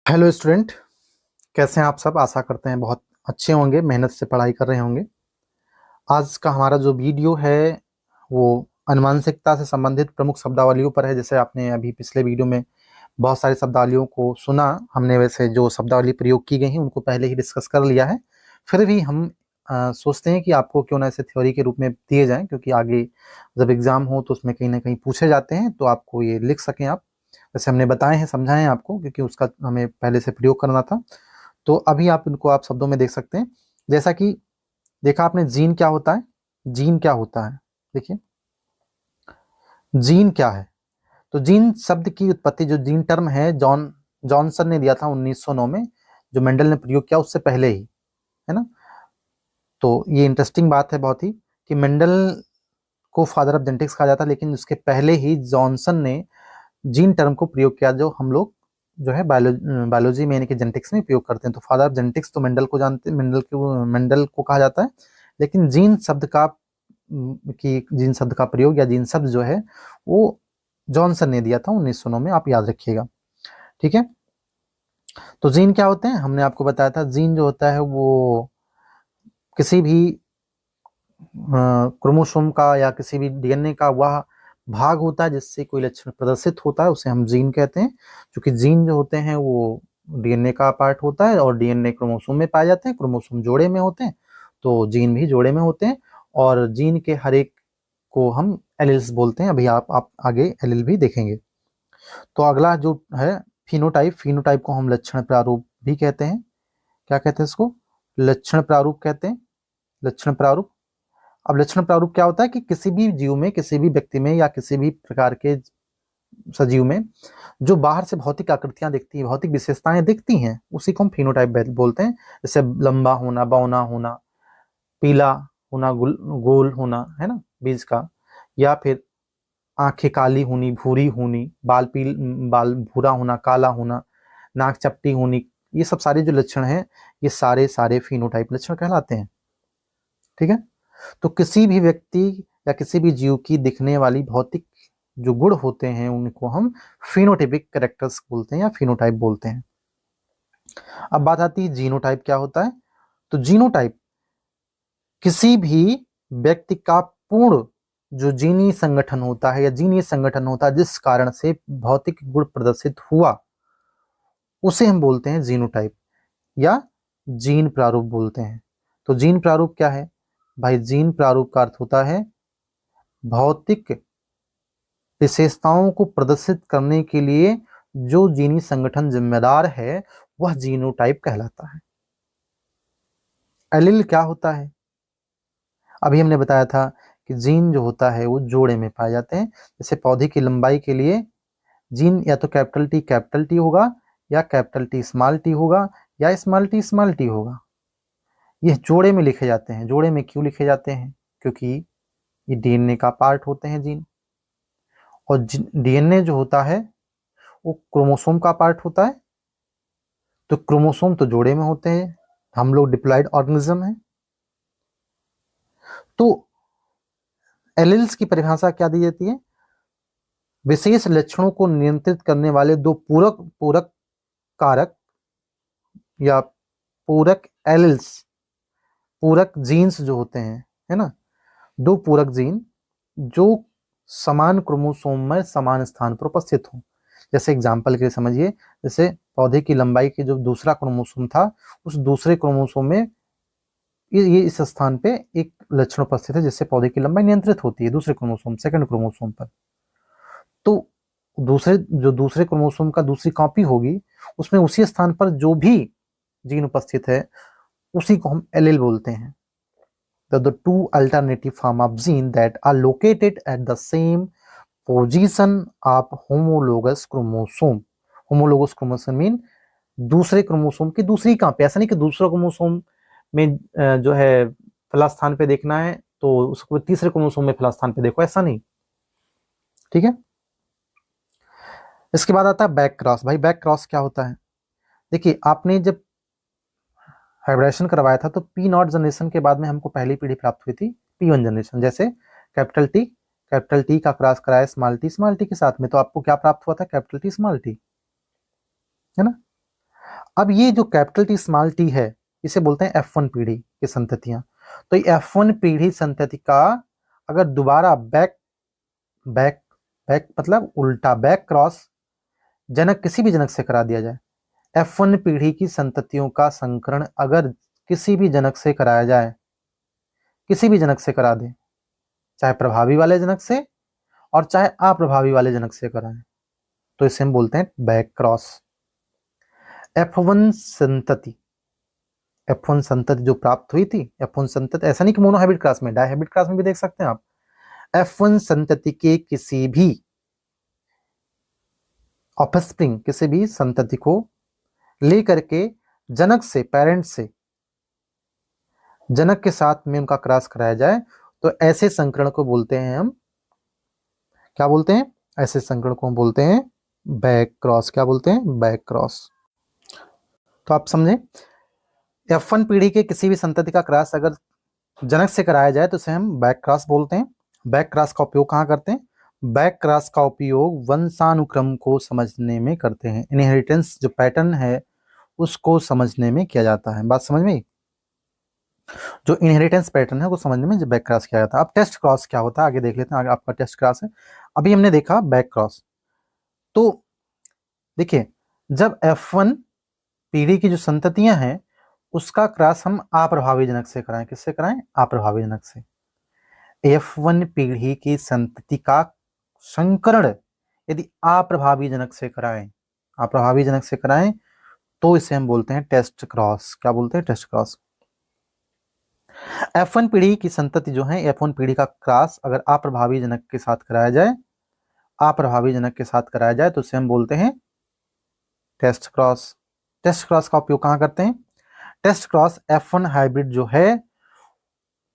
Hello student. कैसे हैं आप सब? आशा करते हैं बहुत अच्छे होंगे, मेहनत से पढ़ाई कर रहे होंगे। आज का हमारा जो वीडियो है वो अनुवांशिकता से संबंधित प्रमुख शब्दावलियों पर है। जैसे आपने अभी पिछले वीडियो में बहुत सारी शब्दावलियों को सुना, हमने वैसे जो शब्दावली प्रयोग की गई हैं उनको पहले ही डिस्कस कर लिया है। फिर भी हम सोचते हैं कि आपको क्यों ना ऐसे थ्योरी के रूप में दिए जाएं, क्योंकि आगे जब एग्जाम हो तो उसमें कहीं ना कहीं पूछे जाते हैं, तो आपको ये लिख सकें आप। वैसे हमने बताए हैं, समझाए हैं आपको, क्योंकि उसका हमें पहले से प्रयोग करना था। तो अभी आप इनको आप शब्दों में देख सकते हैं। जैसा कि देखा आपने, जीन क्या होता है? जीन क्या होता है? देखिए, जीन क्या है। तो जीन शब्द की उत्पत्ति, जो जीन टर्म है, जॉनसन ने दिया था 1909 में। जो मेंडल ने प्रयोग किया उससे पहले ही, है ना। तो ये इंटरेस्टिंग बात है बहुत ही, कि मेंडल को फादर ऑफ जेनेटिक्स कहा जाता है, लेकिन उसके पहले ही जॉनसन ने जीन टर्म को प्रयोग किया, जो हम लोग जो है बायोलॉजी में यानी कि जेनेटिक्स में प्रयोग करते हैं। तो फादर ऑफ जेनेटिक्स तो मेंडल को जानते हैं, मेंडल को कहा जाता है। लेकिन जीन शब्द का प्रयोग या जीन शब्द जो है वो जॉनसन ने दिया था 1909 में, आप याद रखिएगा। ठीक है। तो जीन क्या होते हैं, हमने आपको बताया था। जीन जो होता है वो किसी भी क्रोमोसोम का या किसी भी डीएनए का वह भाग होता है जिससे कोई लक्षण प्रदर्शित होता है, उसे हम जीन कहते हैं। क्योंकि जीन जो होते हैं वो डीएनए का पार्ट होता है, और डीएनए क्रोमोसोम में पाए जाते हैं, क्रोमोसोम जोड़े में होते हैं, तो जीन भी जोड़े में होते हैं। और जीन के हर एक को हम एलील्स बोलते हैं। अभी आप आगे एलील भी देखेंगे। तो अगला जो है फिनोटाइप, फिनोटाइप को हम लक्षण प्रारूप भी कहते हैं। क्या कहते हैं इसको? लक्षण प्रारूप कहते हैं। लक्षण प्रारूप। अब लक्षण प्रारूप क्या होता है कि किसी भी जीव में, किसी भी व्यक्ति में, या किसी भी प्रकार के सजीव में जो बाहर से भौतिक आकृतियां दिखती हैं, भौतिक विशेषताएं दिखती हैं, उसी को हम फिनोटाइप बोलते हैं। जैसे लंबा होना, बौना होना, पीला होना, गोल होना, है ना, बीज का। या फिर आंखें काली होनी, भूरी होनी, बाल भूरा होना, काला होना, नाक चपटी होनी, ये सब सारे जो लक्षण हैं, ये सारे सारे फिनोटाइप लक्षण कहलाते हैं। ठीक है। तो किसी भी व्यक्ति या किसी भी जीव की दिखने वाली भौतिक जो गुण होते हैं उनको हम फिनोटाइपिक कैरेक्टर्स बोलते हैं या फिनोटाइप बोलते हैं। अब बात आती है जीनोटाइप क्या होता है। तो जीनोटाइप किसी भी व्यक्ति का पूर्ण जो जीनी संगठन होता है या जीनी संगठन होता है जिस कारण से भौतिक गुण प्रदर्शित हुआ, उसे हम बोलते हैं जीनोटाइप या जीन प्रारूप बोलते हैं। तो जीन प्रारूप क्या है भाई? जीन प्रारूप का अर्थ होता है भौतिक विशेषताओं को प्रदर्शित करने के लिए जो जीनी संगठन जिम्मेदार है वह जीनोटाइप कहलाता है। एलील क्या होता है? अभी हमने बताया था कि जीन जो होता है वो जोड़े में पाए जाते हैं। जैसे पौधे की लंबाई के लिए जीन या तो कैपिटल टी होगा, या कैपिटल टी स्मॉल टी होगा, या स्मॉल टी होगा। यह जोड़े में लिखे जाते हैं। जोड़े में क्यों लिखे जाते हैं? क्योंकि ये डीएनए का पार्ट होते हैं जीन। और डीएनए जो होता है वो क्रोमोसोम का पार्ट होता है। तो क्रोमोसोम तो जोड़े में होते हैं, हम लोग डिप्लॉइड ऑर्गेनिज्म हैं। तो एलील्स की परिभाषा क्या दी जाती है? विशेष लक्षणों को नियंत्रित करने वाले दो पूरक पूरक कारक या पूरक एलील्स, पूरक जीन्स जो होते हैं, है ना, दो पूरक जीन जो समान क्रोमोसोम में समान स्थान पर उपस्थित हो। जैसे एग्जाम्पल के लिए समझिए, जैसे पौधे की लंबाई के जो दूसरा क्रोमोसोम था, उस दूसरे क्रोमोसोम में ये इस स्थान पे एक लक्षण उपस्थित है जिससे पौधे की लंबाई नियंत्रित होती है दूसरे क्रोमोसोम, सेकंड क्रोमोसोम पर। तो दूसरे क्रोमोसोम का दूसरी कॉपी होगी, उसमें उसी स्थान पर जो भी जीन उपस्थित है उसी को हम एलील बोलते हैं। The two alternative form of gene that are located at the same position of homologous chromosome. Homologous chromosome mean दूसरे क्रोमोसोम की दूसरी कॉपी। ऐसा नहीं कि दूसरा क्रोमोसोम में जो है फला स्थान पे देखना है तो उसको तीसरे क्रोमोसोम में फला स्थान पे देखो, ऐसा नहीं। ठीक है। इसके बाद आता है बैक क्रॉस। भाई बैक क्रॉस क्या होता है? देखिए, आपने जब हाइब्रिडेशन करवाया था तो P0 जनरेशन के बाद में हमको पहली पीढ़ी प्राप्त हुई थी P1 जनरेशन। जैसे कैपिटल टी का क्रॉस कराया स्मॉल टी के साथ में, तो आपको क्या प्राप्त हुआ था? कैपिटल टी स्मॉल टी, है ना। अब ये जो कैपिटल टी स्मॉल टी है, इसे बोलते हैं F1 पीढ़ी की संततियां। तो ये F1 पीढ़ी संतति का अगर दोबारा बैक बैक बैक मतलब उल्टा बैक क्रॉस जनक किसी भी जनक से करा दिया जाए, F1 पीढ़ी की संततियों का संकरण अगर किसी भी जनक से कराया जाए, किसी भी जनक से करा दे, चाहे प्रभावी वाले जनक से और चाहे अप्रभावी वाले जनक से कराएं, तो इसे हम बोलते हैं बैक क्रॉस। F1 संतति, F1 संतति जो प्राप्त हुई थी, F1 संतति ऐसा नहीं कि मोनोहैबिट क्रॉस में, डायहैबिट क्रॉस में भी देख सकते हैं आप। F1 संतति के किसी भी ऑफस्प्रिंग, किसी भी संतति को लेकर के जनक से, पेरेंट से जनक के साथ में उनका क्रॉस कराया जाए, तो ऐसे संकरण को बोलते हैं हम, क्या बोलते हैं, ऐसे संकरण को हम बोलते हैं बैक क्रॉस। क्या बोलते हैं, बैक क्रॉस। तो आप समझे, F1 पीढ़ी के किसी भी संतति का क्रॉस अगर जनक से कराया जाए तो उसे हम बैक क्रॉस बोलते हैं। बैक क्रॉस का उपयोग कहाँ करते हैं, बैक क्रॉस का उपयोग वंशानुक्रम को समझने में करते हैं। इनहेरिटेंस जो पैटर्न है उसको समझने में किया जाता है। बात समझ में आई? जो इनहेरिटेंस पैटर्न है वो समझने में बैक क्रॉस किया जाता है। अब टेस्ट क्रॉस क्या होता है आगे देख लेते हैं। आगे आपका टेस्ट क्रॉस है, अभी हमने देखा बैक क्रॉस। तो देखिए, जब F1 पीढ़ी की जो संततियां हैं उसका क्रॉस हम अप्रभावी जनक से कराएं, किससे कराएं, अप्रभावी जनक से। F1 पीढ़ी की संतति का संकरण यदि अप्रभावी जनक से कराएं, अप्रभावी जनक से कराएं, तो इसे हम बोलते हैं टेस्ट क्रॉस। क्या बोलते हैं, टेस्ट क्रॉस। F1 पीढ़ी की संतति जो है, F1 पीढ़ी का क्रॉस अगर अप्रभावी जनक के साथ कराया जाए, अप्रभावी जनक के साथ कराया जाए, तो उसे हम बोलते हैं टेस्ट क्रॉस। टेस्ट क्रॉस का उपयोग कहाँ करते हैं, टेस्ट क्रॉस F1 हाइब्रिड जो है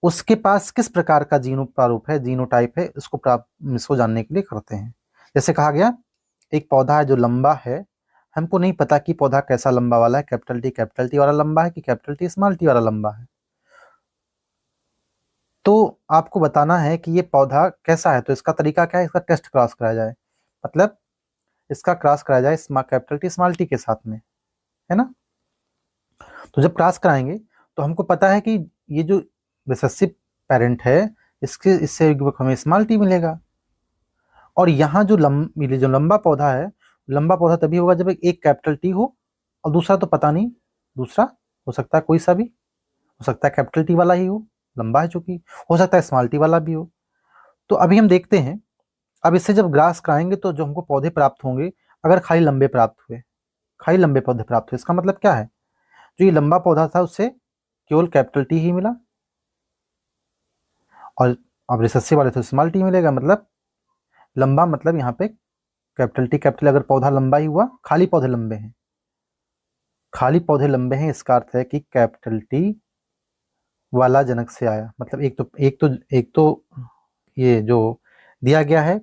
उसके पास किस प्रकार का जीनो प्रारूप है, जीनोटाइप है, इसको जानने के लिए करते हैं। जैसे कहा गया, एक पौधा है जो लंबा है, हमको नहीं पता कि पौधा कैसा लंबा वाला है, कैपिटल टी वाला लंबा है कि कैपिटल टी स्मॉल टी वाला लंबा है। तो आपको बताना है कि ये पौधा कैसा है, तो इसका तरीका क्या है, इसका टेस्ट क्रॉस कराया जाए, मतलब इसका क्रॉस कराया जाए कैपिटल टी स्मॉल टी के साथ में, है ना। तो जब क्रॉस कराएंगे तो हमको पता है कि ये जो रिसेसिव पेरेंट है इससे हमें स्मॉल टी मिलेगा। और यहाँ जो लंबा पौधा है, लंबा पौधा तभी होगा जब एक कैपिटल टी हो और दूसरा तो पता नहीं, दूसरा हो सकता है कोई सा भी, हो सकता है कैपिटल टी वाला ही हो, लंबा है चूंकि, हो सकता है स्मॉल टी वाला भी हो। तो अभी हम देखते हैं, अब इससे जब ग्रास कराएंगे तो जो हमको पौधे प्राप्त होंगे, अगर खाली लंबे प्राप्त हुए, खाली लंबे पौधे प्राप्त हुए, इसका मतलब क्या है, जो ये लंबा पौधा था उससे केवल कैपिटल टी ही मिला, और अब रिसेसिव वाले तो स्मॉल टी मिलेगा। मतलब लंबा मतलब यहाँ पे कैपिटल टी, कैपिटल अगर पौधा लंबा ही हुआ, खाली पौधे लंबे हैं, खाली पौधे लंबे हैं, इसका अर्थ है कि कैपिटल टी वाला जनक से आया। मतलब एक तो ये जो दिया गया है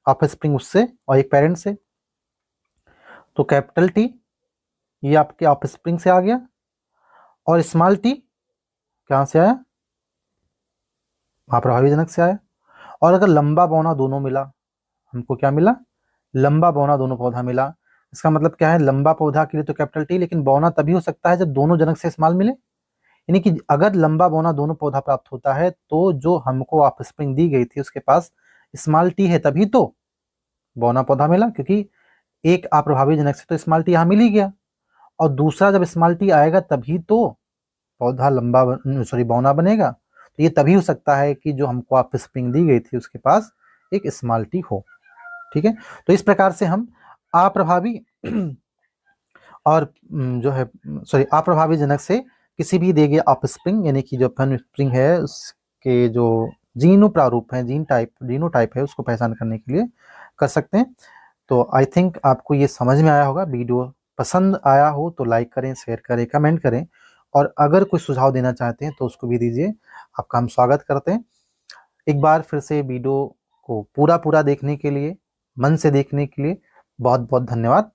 ऑफस्प्रिंग उससे और एक पेरेंट से, तो कैपिटल टी ये आपके ऑफस्प्रिंग से आ गया, और स्मॉल टी कहाँ से आया, अप्रभावी जनक से आया। और अगर लंबा बौना दोनों मिला, हमको क्या मिला, लंबा बौना दोनों पौधा मिला। इसका मतलब क्या है, लंबा पौधा के लिए तो कैपिटल टी, लेकिन बौना तभी हो सकता है जब दोनों जनक से स्मॉल मिले। यानी कि अगर लंबा बौना दोनों पौधा प्राप्त होता है तो जो हमको ऑफस्प्रिंग दी गई थी उसके पास स्मॉल टी है, तभी तो बौना पौधा मिला, क्योंकि एक अप्रभावी जनक से तो स्मॉल टी यहाँ मिल ही गया, और दूसरा जब स्मॉल टी आएगा तभी तो पौधा लंबा बौना बनेगा। तो ये तभी हो सकता है कि जो हमको ऑफस्प्रिंग दी गई थी उसके पास एक स्मॉल टी हो। ठीक है, तो इस प्रकार से हम अप्रभावी और जो है अप्रभावी जनक से किसी भी दिए गए ऑफस्प्रिंग, यानी कि जो ऑफस्प्रिंग है उसके जो जीनो प्रारूप है, जीनोटाइप है, उसको पहचान करने के लिए कर सकते हैं। तो आई थिंक आपको ये समझ में आया होगा। वीडियो पसंद आया हो तो लाइक करें, शेयर करें, कमेंट करें, और अगर कोई सुझाव देना चाहते हैं तो उसको भी दीजिए, आपका हम स्वागत करते हैं। एक बार फिर से वीडियो को पूरा देखने के लिए, मन से देखने के लिए बहुत बहुत धन्यवाद।